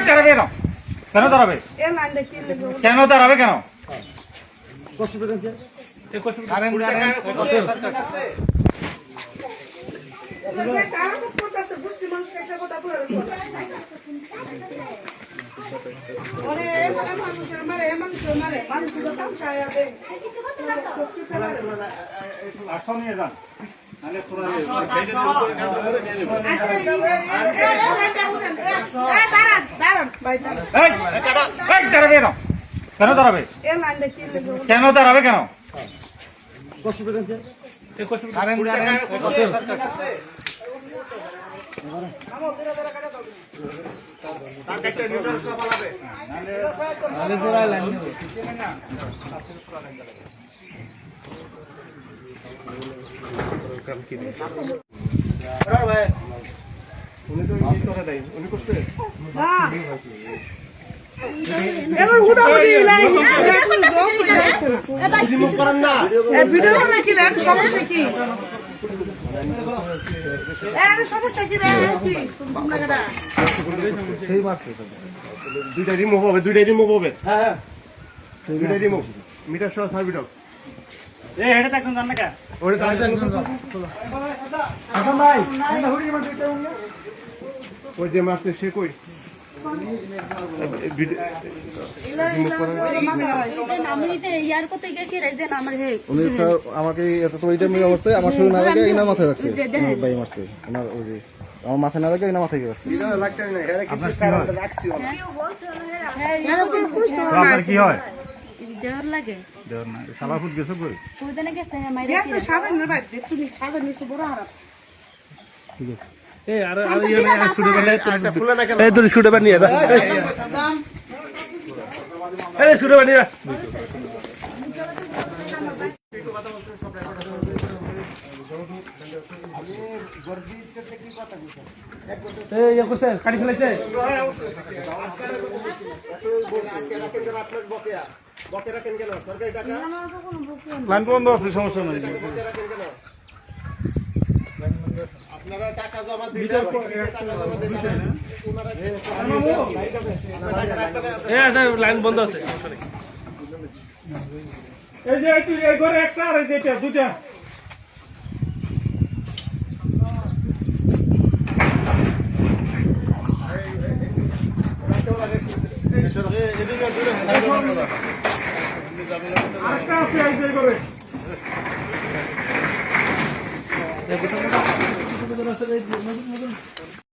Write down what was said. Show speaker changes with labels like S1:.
S1: দাঁড়াবে না, কেন দাঁড়াবে? কেন দাঁড়াবে কেন? আসো নিয়ে যান। দাঁড়াবে না, কেন দাঁড়াবে? কেন দাঁড়াবে কেন? উনি তো করে দেয়, উনি করছে দুইটা রিমুভ হবে, দুইটাই রিমুভ হবে। হ্যাঁ দুইটাই রিমুভ, মিটার সহ সার্ভিস হোক। ওই যে মারছে সে কই?
S2: আমাকে আমার শরীর না লাগে এই না মাথায় রাখছে, ভাই মারছে আমার ওই যে আমার মাথায় না লাগে এই না মাথায় গেছে।
S1: আপনার কি হয়?
S3: দেওয়ার লাগে
S1: দেওয়ার না, সালা ফুট গেছে কই?
S3: ওইখানে গেছে মাইরা
S4: সাধারণ ভাই তুমি সাধারণ নিচে বড় হারাপ
S1: ঠিক আছে। কাটি ফেলেছে লাইন বন্ধ আছে, সমস্যা নাই।
S5: আপনারা টাকা জমা দিলে
S6: লাইন বন্ধ আছে।
S1: এই যে এই ঘরে একটা আর এই যে এটা দুটা। আরেকটা আছে এই যে ঘরে।